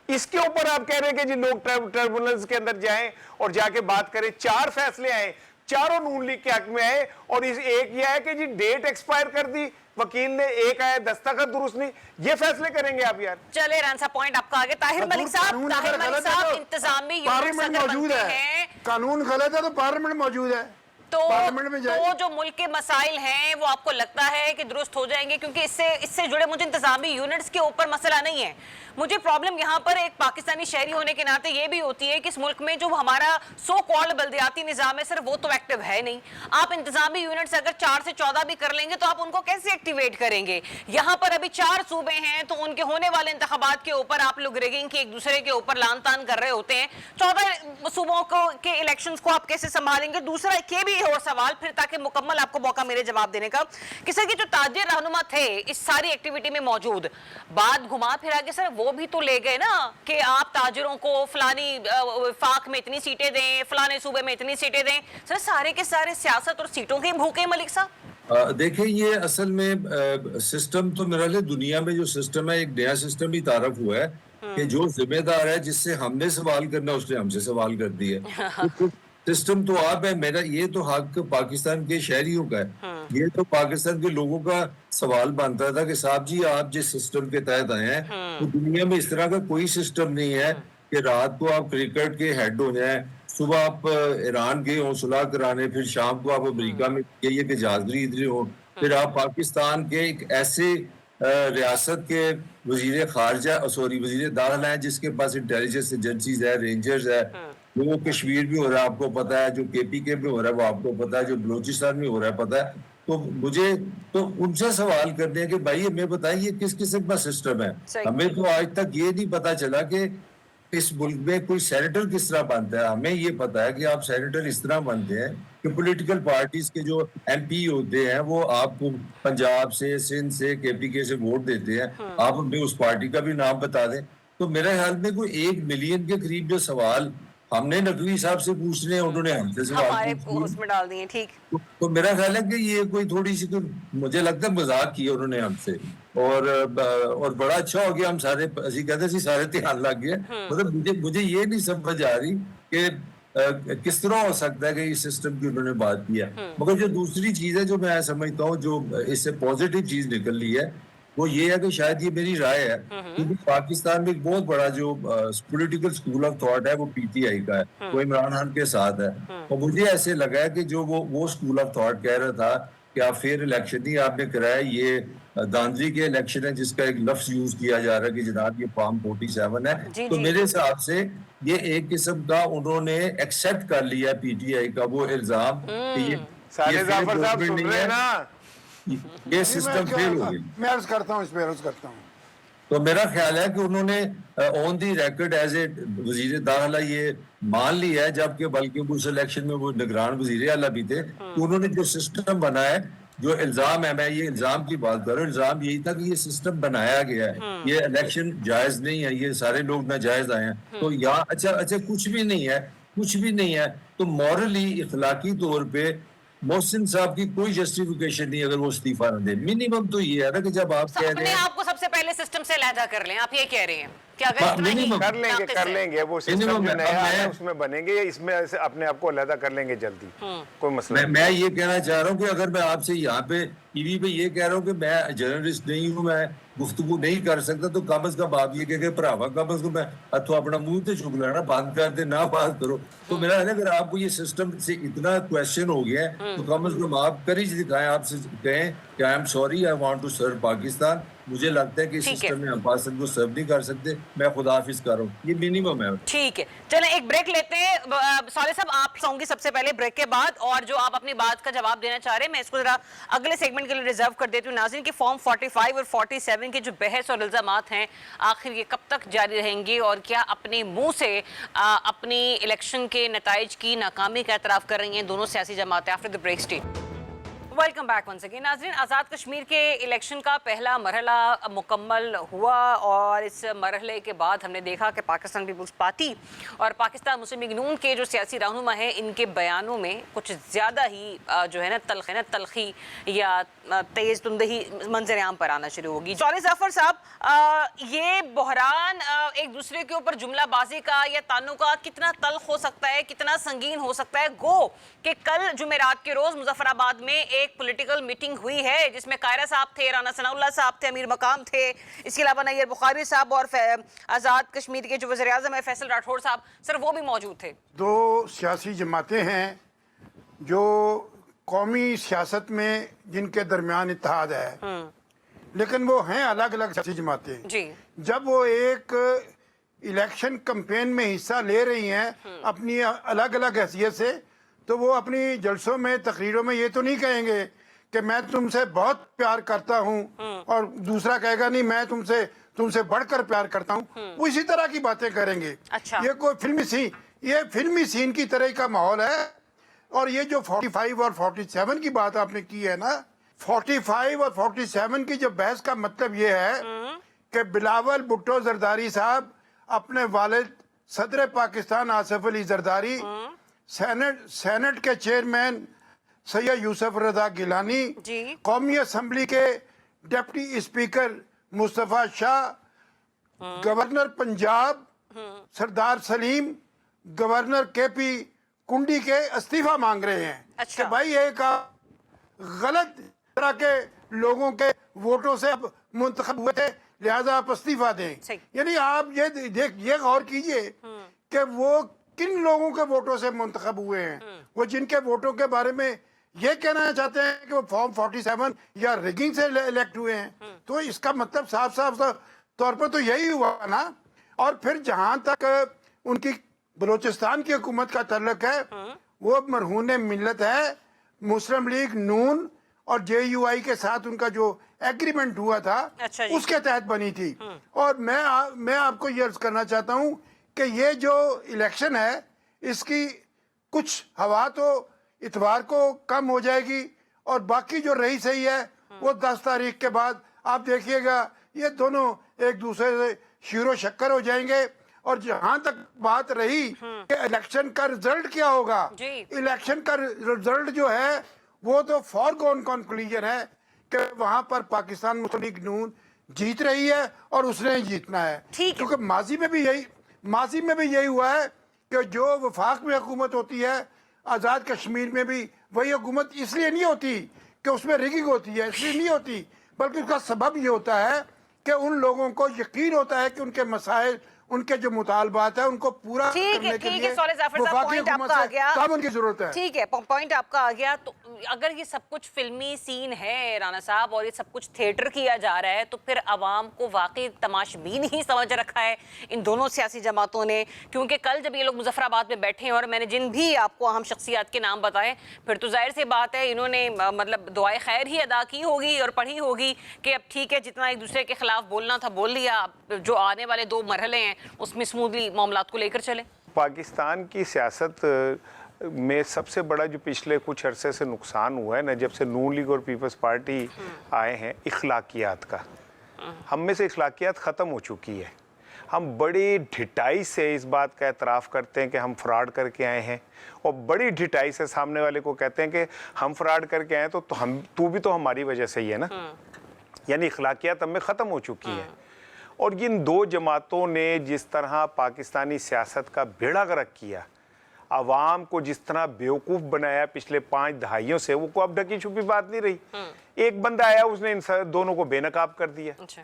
इसके ऊपर आप कह रहे हैं कि जी लोग ट्रिब्यूनल्स के अंदर जाएं और जाके बात करें। 4 फैसले आए, चारों नून लीग के हक में आए, और इस एक ये है कि जी डेट एक्सपायर कर दी वकील ने, एक आया दस्तखत दुरुस्त नहीं। ये फैसले करेंगे आप यार? चले रान साहब, पॉइंट आपका आगे। ताहिर मलिक साहब, कानून ताहिर अगर मलिक गलत है साहब, तो इंतजामी यूनिट्स पार्लियामेंट अगर मौजूद बनते है। हैं कानून गलत है तो पार्लियामेंट मौजूद है, तो पार्लियामेंट में जाए। तो जो मुल्क के मसाइल हैं वो आपको लगता है कि दुरुस्त हो जाएंगे? क्योंकि इससे जुड़े मुझे इंतजामी यूनिट्स के ऊपर मसला नहीं है, मुझे प्रॉब्लम यहाँ पर एक पाकिस्तानी शहरी होने के नाते ये भी होती है कि इस मुल्क में जो हमारा सो कॉल्ड बल्दियाती निज़ाम है सर, वो तो एक्टिव है नहीं। आप इंतजामी यूनिट्स अगर 4 से 14 भी कर लेंगे तो आप उनको कैसे एक्टिवेट करेंगे? यहाँ पर अभी 4 सूबे हैं तो उनके होने वाले इंतखाबात के ऊपर आप लोग रिगिंग के एक दूसरे के ऊपर लान तान कर रहे होते हैं। 14 सूबों के इलेक्शंस को आप कैसे संभालेंगे? दूसरा ये भी और सवाल फिर, ताकि मुकम्मल आपको मौका मिले जवाब देने का, कि सर ये जो ताजिर रहनुमा थे इस सारी एक्टिविटी में मौजूद, बात घुमा फिरा के सर वो भी तो ले गए ना कि आप ताजिरों को फलानी वफाक में इतनी सीटें दें, फलाने सूबे में इतनी सीटें दें। सर सारे के सारे सियासत और सीटों के भूखे मलिक साहब। देखिए, ये असल में सिस्टम तो मेरा लिए दुनिया में जो सिस्टम है, एक नया सिस्टम ही तारफ हुआ है कि जो जिम्मेदार है, जिससे हमने सवाल करना उसने हमसे सवाल कर दिया। तो सिस्टम तो आप है, मेरा ये तो हक पाकिस्तान के शहरियों का है, ये तो पाकिस्तान के लोगों का सवाल बनता था कि साहब जी आप जिस सिस्टम के तहत आए हैं, तो दुनिया में इस तरह का कोई सिस्टम नहीं है कि रात को आप क्रिकेट के हेड हो जाएं, सुबह आप ईरान गए हो सुलह कराने, फिर शाम को आप अमेरिका में ये कि जाजरी इधर हो, फिर आप पाकिस्तान के एक ऐसे रियासत के वजीर खारजा वजीर दाखिला है जिसके पास इंटेलिजेंस एजेंसीज है, रेंजर्स है, वो कश्मीर में हो रहा है आपको पता है, जो KPK में हो रहा है वो आपको पता है, जो बलूचिस्तान में हो रहा है पता है। तो मुझे तो उनसे सवाल करने हैं कि भाई हमें बताएं ये किस किस्म का सिस्टम है। हमें तो आज तक ये नहीं पता चला कि इस मुल्क में कोई सेनेटर किस तरह बनता है। हमें ये पता है कि आप सेनेटर इस तरह बनते हैं कि पॉलिटिकल पार्टीज के जो MP होते हैं वो आपको पंजाब से, सिंध से, KPK से वोट देते हैं, आप हमें उस पार्टी का भी नाम बता दें। तो मेरे ख्याल में कोई 1 मिलियन के करीब जो सवाल हमने नकवी साहब से पूछने हैं, उन्होंने हमसे सवाल उसमें डाल दिए। ठीक, तो मेरा ख्याल है कि ये कोई थोड़ी सी, मुझे लगता है मजाक किया उन्होंने हमसे, और बड़ा अच्छा हो गया, हम सारे ऐसे कहते थे सारे ध्यान लग गए। मतलब मुझे ये नहीं समझ आ रही कि किस तरह हो सकता है कि इस सिस्टम की उन्होंने बात किया। मगर जो दूसरी चीज है जो मैं समझता हूँ जो इससे पॉजिटिव चीज निकल रही है वो ये है कि शायद ये मेरी राय है, क्योंकि पाकिस्तान में एक बहुत बड़ा जो पॉलिटिकल स्कूल ऑफ थॉट है वो PTI का है, वो इमरान खान के साथ है। और मुझे ऐसे लगा है कि जो वो स्कूल ऑफ थॉट कह रहा था कि आप फेयर इलेक्शन ही आपने कराया, ये दांधली के इलेक्शन है जिसका एक लफ्ज यूज किया जा रहा है कि जनाब ये फॉर्म 47 है। तो मेरे हिसाब से ये एक किस्म का उन्होंने एक्सेप्ट कर लिया PTI का वो इल्जाम कि ये जाफर साहब सुन रहे हैं ना, ये सिस्टम फेल हो गया। मैं अर्ज करता हूँ, इसमें अर्ज करता हूँ। तो मेरा ख्याल है कि उन्होंने on the record as a वजीर दाखिला ये मान लिया है, जबकि बल्कि उस इलेक्शन में वो निगरान वजीर आला भी थे। तो उन्होंने जो सिस्टम बनाया है, जो इल्जाम है, मैं ये इल्जाम की बात कर रहा हूँ, इल्जाम यही था कि ये सिस्टम बनाया गया है, ये इलेक्शन जायज नहीं है, ये सारे लोग नाजायज आए हैं। तो यहाँ अच्छा कुछ भी नहीं है, कुछ भी नहीं है। तो मॉरली इखलाकी तौर पे मोहसिन साहब की कोई जस्टिफिकेशन नहीं अगर वो इस्तीफा न दे। मिनिमम तो ये है ना कि जब आप कह रहे हैं आपको सबसे पहले सिस्टम से अलहदा कर लें, आप ये कह रहे हैं कि अगर कर लेंगे वो सिस्टम जो नया है उसमें बनेंगे, इसमें अपने आप को अलहदा कर लेंगे जल्दी, कोई मसला नहीं। मैं ये कहना चाह रहा हूँ कि अगर मैं आपसे यहाँ पे टीवी पे ये कह रहा हूँ कि मैं जर्नलिस्ट नहीं हूँ, मैं गुफ्तगू नहीं कर सकता, तो कम से कम आप ये कह के भरावा कम से कम मैं अथवा अपना मुंह तो चुक लेना, बात कर दे ना बात करो। तो मेरा है अगर आपको ये सिस्टम से इतना क्वेश्चन हो गया है तो कम से कम आप करेज दिखाएं, आपसे कहें कि I am sorry, I want to serve Pakistan. मुझे लगता है कि सिस्टम में हम पाकिस्तान को सर्व नहीं कर सकते, मैं खुदा हाफिज कर रहा हूँ, ये मिनिमम है। ठीक है, चलें एक ब्रेक लेते हैं। साले साहब आप होंगे सबसे पहले ब्रेक के बाद, और जो आप अपनी बात का जवाब देना चाह रहे हैं मैं इसको जरा अगले सेगमेंट के लिए रिजर्व कर देती हूँ। नाज़रीन की फॉर्म 45 और 47 के जो बहस और इल्जामात हैं आखिर ये कब तक जारी रहेंगे, और क्या अपने मुंह से अपनी इलेक्शन के नताइज की नाकामी का एतराफ़ कर रही हैं दोनों सियासी जमातें? After the break stay welcome back once again. नाज़रीन, आज़ाद कश्मीर के इलेक्शन का पहला मरहला मुकम्मल हुआ, और इस मरहले के बाद हमने देखा कि पाकिस्तान पीपल्स पार्टी और पाकिस्तान मुस्लिम लीग नून के जो सियासी रहनुमा हैं इनके बयानों में कुछ ज़्यादा ही जो है ना तलखी या तेज़ तुंदही मंजर आम पर आना शुरू होगी। चौधरी जाफर साहब, ये बहरान एक दूसरे के ऊपर जुमलाबाजी का या तानुकात कितना तल्ख हो सकता है, कितना संगीन हो सकता है? गो कि कल जुमेरात के रोज़ मुजफ्फराबाद में एक पॉलिटिकल मीटिंग हुई है जिसमें कायरा साहब थे, राना सनाउल्लाह साहब थे, अमीर मकाम थे, इसके अलावा नैयर बुखारी साहब और आज़ाद कश्मीर के जो वज़ीर आज़म है फैसल राठौड़ साहब, सर वो भी मौजूद थे। दो सियासी जमातें हैं जो कौमी सियासत में जिनके दरमियान इत्तेहाद है, लेकिन वो हैं अलग अलग सियासी जमातें। जी। जब वो एक इलेक्शन कैंपेन में हिस्सा ले रही हैं अपनी अलग अलग हैसियत से, तो वो अपनी जलसों में, तकरीरों में ये तो नहीं कहेंगे कि मैं तुमसे बहुत प्यार करता हूँ और दूसरा कहेगा नहीं मैं तुमसे बढ़कर प्यार करता हूँ। वो इसी तरह की बातें करेंगे। अच्छा। ये कोई फिल्मी सीन की तरह का माहौल है। और ये जो 45 और 47 की बात आपने की है ना, 45 और 47 की जो बहस का मतलब ये है कि बिलावल भुट्टो जरदारी साहब अपने वालिद सदर पाकिस्तान आसिफ अली जरदारी, सेनेट के चेयरमैन सैयद यूसुफ रजा गिलानी, कौमी असम्बली के deputy speaker Mustafa Shah, governor Punjab Sardar Saleem, governor KP Kundi के इस्तीफा मांग रहे हैं। अच्छा। कि भाई एक गलत तरह के लोगों के वोटों से अब मुंतखब हुए थे, लिहाजा आप इस्तीफा दें। यानी आप ये गौर कीजिए कि वो किन लोगों के वोटों से मुंतखब हुए हैं। वो जिनके वोटों के बारे में ये कहना चाहते हैं कि वो फॉर्म 47 या रिगिंग से इलेक्ट हुए हैं। तो इसका मतलब साफ तौर पर तो यही हुआ ना। और फिर जहां तक उनकी बलूचिस्तान की हुकूमत का ताल्लुक है, वो मरहून मिल्लत है। मुस्लिम लीग नून और JUI के साथ उनका जो एग्रीमेंट हुआ था, अच्छा जी। उसके तहत बनी थी। और मैं आपको ये अर्ज करना चाहता हूँ कि ये जो इलेक्शन है, इसकी कुछ हवा तो इतवार को कम हो जाएगी और बाकी जो रही सही है वो 10 तारीख के बाद आप देखिएगा ये दोनों एक दूसरे से शीरो शक्कर हो जाएंगे। और जहां तक बात रही कि इलेक्शन का रिजल्ट क्या होगा, इलेक्शन का रिजल्ट जो है वो तो फॉरगॉन कंक्लूजन है कि वहां पर पाकिस्तान मुस्लिम लीग नून जीत रही है और उसने ही जीतना है। क्योंकि माजी में भी यही हुआ है कि जो वफाक में हुकूमत होती है, आज़ाद कश्मीर में भी वही हुकूमत इसलिए नहीं होती कि उसमें रिगिंग होती है, इसलिए नहीं होती, बल्कि उसका सबब ये होता है कि उन लोगों को यकीन होता है कि उनके मसाइल, उनके जो मुतालबात है उनको पूरा करने के लिए पॉइंट आपका आ गया। कानून की जरूरत है। ठीक है, पॉइंट आपका आ गया। तो अगर ये सब कुछ फिल्मी सीन है राना साहब और ये सब कुछ थिएटर किया जा रहा है, तो फिर अवाम को वाकई तमाशबीन ही समझ रखा है इन दोनों सियासी जमातों ने। क्योंकि कल जब ये लोग मुजफ्फराबाद में बैठे हैं और मैंने जिन भी आपको अहम शख्सियात के नाम बताए, फिर तो जाहिर सी बात है इन्होंने मतलब दुआए खैर ही अदा की होगी और पढ़ी होगी कि अब ठीक है, जितना एक दूसरे के खिलाफ बोलना था बोल लिया, जो आने वाले 2 मरहले हैं उसमें स्मूथली मामलात को लेकर चले। पाकिस्तान की सियासत में सबसे बड़ा जो पिछले कुछ अरसे से नुकसान हुआ है ना, जब से नून लीग और पीपल्स पार्टी आए हैं, इखलाकियात का। हम में से इखलाकियात ख़त्म हो चुकी है। हम बड़ी ढिठाई से इस बात का एतराफ़ करते हैं कि हम फ्रॉड करके आए हैं और बड़ी ढिठाई से सामने वाले को कहते हैं कि हम फ्रॉड करके आए तो तू भी तो हमारी वजह से ही है ना। यानी इखलाकियात हम में ख़त्म हो चुकी है। और इन 2 जमातों ने जिस तरह पाकिस्तानी सियासत का बेड़ा गर्क किया, आवाम को जिस तरह बेवकूफ़ बनाया पिछले 5 दहाइयों से, वो को अब ढकी छुपी बात नहीं रही। एक बंदा आया, उसने इन दोनों को बेनकाब कर दिया। अच्छा।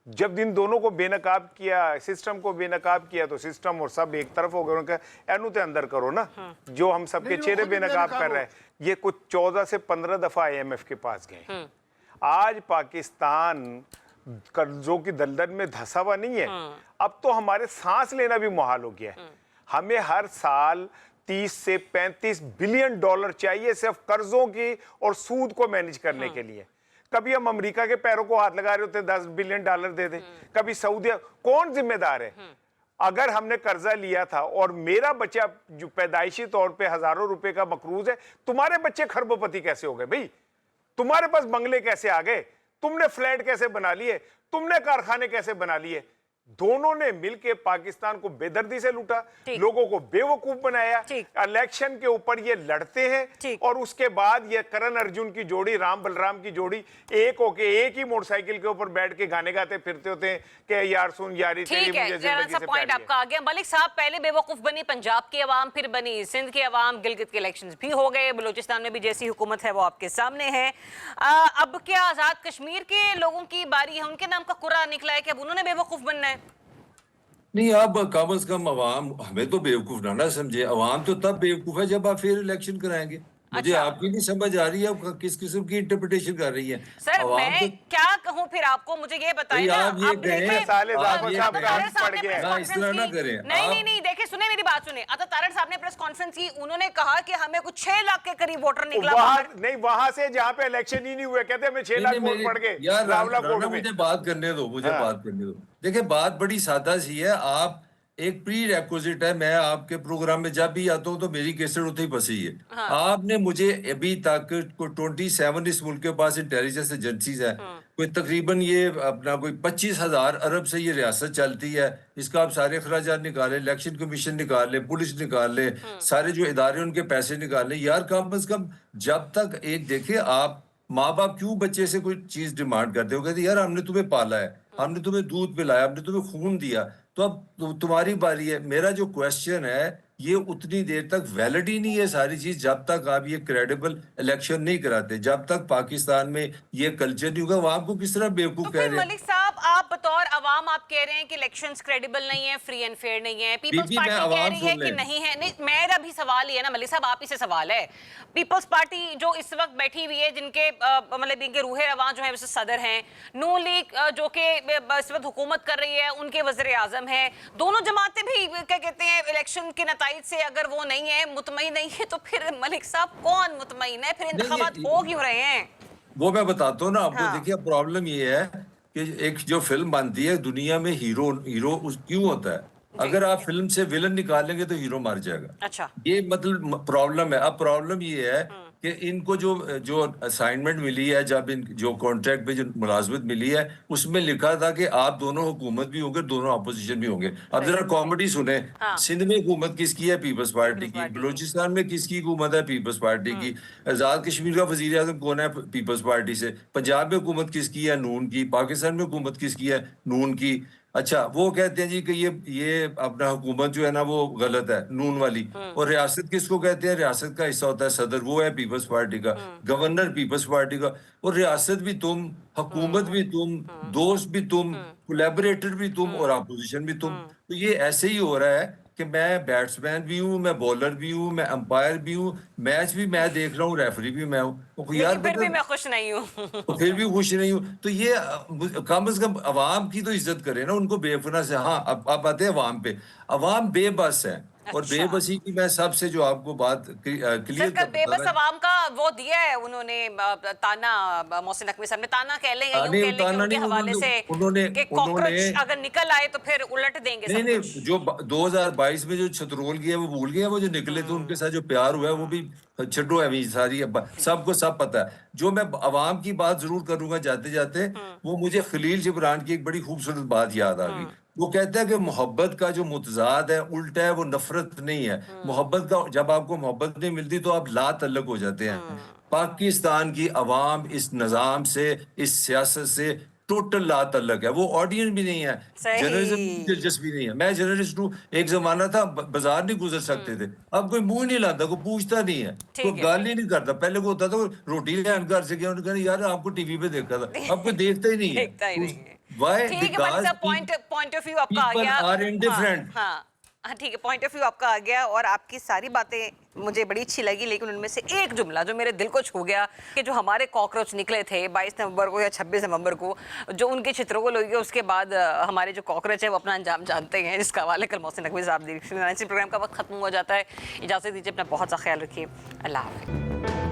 जब इन दोनों को बेनकाब किया, सिस्टम को बेनकाब किया, तो सिस्टम और सब एक तरफ हो गए। उनका एनू ते अंदर करो ना, जो हम सबके चेहरे बेनकाब कर रहे हैं। ये कुछ 14 से 15 दफ़ा IMF के पास गए। आज पाकिस्तान कर्जों की दलदल में धंसा हुआ नहीं है। अब तो हमारे सांस लेना भी मुहाल हो गया है। हमें हर साल 30 से 35 बिलियन डॉलर चाहिए सिर्फ कर्जों की और सूद को मैनेज करने के लिए। कभी हम अमेरिका के पैरों को हाथ लगा रहे होते 10 बिलियन डॉलर दे दे, कभी सऊदी। कौन जिम्मेदार है? अगर हमने कर्जा लिया था और मेरा बच्चा जो पैदाइशी तौर पे हजारों रुपए का मकरूज है, तुम्हारे बच्चे खरबोपति कैसे हो गए भाई? तुम्हारे पास बंगले कैसे आ गए? तुमने फ्लैट कैसे बना लिए? तुमने कारखाने कैसे बना लिए? दोनों ने मिलकर पाकिस्तान को बेदर्दी से लूटा, लोगों को बेवकूफ बनाया। इलेक्शन के ऊपर ये लड़ते हैं और उसके बाद ये करण अर्जुन की जोड़ी, राम बलराम की जोड़ी, एक होके एक ही मोटरसाइकिल के ऊपर बैठ के गाने गाते फिरते होते हैं कि यार सुन यारी तेरी मुझे जिंदगी से पॉइंट आपका आ गया। मलिक साहब, पहले बेवकूफ बनी पंजाब की अवाम, फिर बनी सिंध की अवाम, गिलगित के इलेक्शंस भी हो गए, बलूचिस्तान में भी जैसी हुकूमत है वो आपके सामने है। अब क्या आजाद कश्मीर के लोगों की बारी है? उनके नाम का कुरा निकला है कि अब उन्होंने बेवकूफ बनना है। नहीं, आप कम से कम अवाम हमें तो बेवकूफ ना समझे। अवाम तो तब बेवकूफ है जब आप फिर इलेक्शन कराएंगे। मुझे आपकी नहीं समझ आ रही है, आप किस किस्म की इंटरप्रिटेशन कर रही है सर अवाम मैं तो। क्या कहूं फिर आपको, मुझे ये बताइए भाई, ना। आप ये कहें, साले आप जाफर ये साहब कहें, का तारड़ साहब ने पड़ गया प्रेस है। ना, इस तरह ना कॉन्फ्रेंस की, करें। नहीं आप- नहीं नहीं, देखिए सुने मेरी बात सुने। अतः तारड़ साहब ने प्रेस कॉन्फ्रेंस की, उन्होंने कहा कि हमें कुछ 6 लाख के करीब वोटर निकला वहां बाहर। नहीं, वहां से जहां पे इलेक्शन ही नहीं हुए, कहते हमें 6 लाख वोट पड़ गए यार रावला राना, कोर्ट में। मुझे बात करने दो, मुझे हाँ। बात करने दो। देखिए बात बड़ी सादा सी है। आप एक प्री रेक्विजिट है, मैं आपके प्रोग्राम में जब भी आता हूँ तो मेरी केसर उतनी फंसी है। आपने मुझे अभी तक कोई 27 इस मुल्क के पास इंटेलिजेंस एजेंसीज है, कोई तकरीबन ये अपना कोई 25,000 अरब से ये रियासत चलती है। इसका आप सारे अखराजात निकालें, इलेक्शन कमीशन निकाल लें, पुलिस निकाल लें, सारे जो इदारे उनके पैसे निकाल लें। यार कम अज कम जब तक एक देखिए, आप माँ बाप क्यों बच्चे से कोई चीज डिमांड करते हो? कहते यार हमने तुम्हें पाला है, हमने तुम्हें दूध पिलाया, हमने तुम्हें खून दिया, तो अब तुम्हारी बारी है। मेरा जो क्वेश्चन है ये उतनी देर तक वैलिड ही नहीं है सारी चीज जब तक आप ये क्रेडिबल इलेक्शन नहीं कराते, जब तक पाकिस्तान में ये कल्चर नहीं होगा। वहां आपको किस तरह तो बेवकूफ कह फिर रहे हैं? मलिक साहब, आप बतौर अवाम आप कह रहे हैं कि इलेक्शंस क्रेडिबल नहीं है, फ्री एंड फेयर नहीं है। पीपल्स बीबी, मैं पार्टी कह अवाम रही है सुन कि लें। नहीं है। नहीं, मेरा भी सवाल ये है ना मलिक साहब, आप ही से सवाल है। पीपल्स पार्टी जो इस वक्त बैठी हुई है, जिनके मतलब इनके रूहे रवां जो है वैसे सदर हैं, नून लीग जो कि इस वक्त हुकूमत कर रही है, उनके वज़ीर आज़म हैं, दोनों जमातें भी क्या कहते हैं इलेक्शन के नताइज से अगर वो नहीं है, मुतमईन नहीं है, तो फिर मलिक साहब कौन मुतमईन है? फिर इंतखाबात हो क्यों रहे हैं? वो मैं बताता हूँ ना आपको। हाँ। देखिए प्रॉब्लम ये है कि एक जो फिल्म बनती है दुनिया में, हीरो हीरो क्यों होता है? अगर आप फिल्म से विलन निकालेंगे तो हीरो मर जाएगा। अच्छा। ये मतलब प्रॉब्लम है। अब प्रॉब्लम ये है कि इनको जो जो असाइनमेंट मिली है, जब इन जो कॉन्ट्रैक्ट पे जो मुलाजमत मिली है, उसमें लिखा था कि आप दोनों हुकूमत भी होंगे, दोनों अपोजिशन भी होंगे। अब जरा कॉमेडी सुने। हाँ। सिंध में हुकूमत किसकी है? पीपल्स पार्टी की। पार्टी की। बलूचिस्तान में किसकी हुकूमत है? पीपल्स पार्टी की। आजाद कश्मीर का वजीर आजम कौन है? पीपल्स पार्टी से। पंजाब में हुकूमत किसकी है? नून की। पाकिस्तान में हुकूमत किसकी है? नून की। अच्छा, वो कहते हैं जी कि ये अपना हुकूमत जो है ना वो गलत है, नून वाली। और रियासत किसको कहते हैं? रियासत का हिस्सा होता है सदर, वो है पीपल्स पार्टी का। गवर्नर पीपल्स पार्टी का। और रियासत भी तुम, हुकूमत भी तुम, दोस्त भी तुम, कोलैबोरेटर भी तुम, और अपोजिशन भी तुम। तो ये ऐसे ही हो रहा है कि मैं बैट्समैन भी हूँ, मैं बॉलर भी हूँ, मैं अंपायर भी हूँ, मैच भी मैं देख रहा हूँ, रेफरी भी मैं हूँ। तो यार लेकिन फिर भी मतलब मैं खुश नहीं हूँ। तो फिर भी खुश नहीं हूँ। तो ये कम से कम अवाम की तो इज्जत करें ना, उनको बेफना से। हाँ, अब आते हैं अवाम पे। अवाम बेबस है, और अच्छा। बेबसी की मैं सबसे जो आपको बात क्लियर सर कल बेबस अवाम का वो दिया है उन्होंने ताना, मोहसिन नकवी साहब ने ताना कह लें या यूं नहीं, कह लें कि ताना उनके नहीं, हवाले से उन्होंने- कि कॉकरोच उन्होंने- अगर निकल आए तो फिर उलट देंगे नहीं सब नहीं, कुछ। जो 2022 में जो छतरोल किया वो भूल गया। वो जो निकले थे उनके साथ जो प्यार हुआ है वो भी छड्डो है। अभी सारी सबको सब पता है। जो मैं अवाम की बात जरूर करूंगा जाते जाते, वो मुझे खलील जिब्रान की एक बड़ी खूबसूरत बात याद आ गई। वो कहता है कि मोहब्बत का जो मुतजाद है, उल्टा है, वो नफरत नहीं है। मोहब्बत का, जब आपको मोहब्बत नहीं मिलती तो आप ला तल्लक हो जाते हैं। पाकिस्तान की अवाम इस निजाम से, इस सियासत से टोटल ला तल्लक है। वो ऑडियंस भी नहीं है, सही। जर्नलिज्म की दिलचस्पी नहीं है। मैं जर्नलिस्ट हूँ। एक जमाना था बाजार नहीं गुजर सकते थे, अब कोई मुंह नहीं लाता, कोई पूछता नहीं है, ठीक कोई है। गाल ही नहीं करता। पहले को होता था रोटी लेने घर से गया, उन्होंने कहा यार आपको टीवी पे देखा था, अब कोई देखता ही नहीं है। देखता ही नहीं है। Why? ठीक है Because मतलब पॉइंट ऑफ व्यू आपका आ people गया। are indifferent. हाँ हाँ, ठीक है, पॉइंट ऑफ व्यू आपका आ गया और आपकी सारी बातें मुझे बड़ी अच्छी लगी। लेकिन उनमें से एक जुमला जो मेरे दिल को छू गया कि जो हमारे कॉकरोच निकले थे 22 नवंबर को या 26 नवंबर को, जो उनके चित्रों को लोगे, उसके बाद हमारे जो कॉकरोच है वो अपना अंजाम जानते हैं, जिसका हवाले कल मोहसिन नकवी साहब दी। प्रोग्राम का वक्त खत्म हो जाता है। इजाज़त दीजिए, अपना बहुत सा ख्याल रखिए। अल्लाह हाफ़िज़।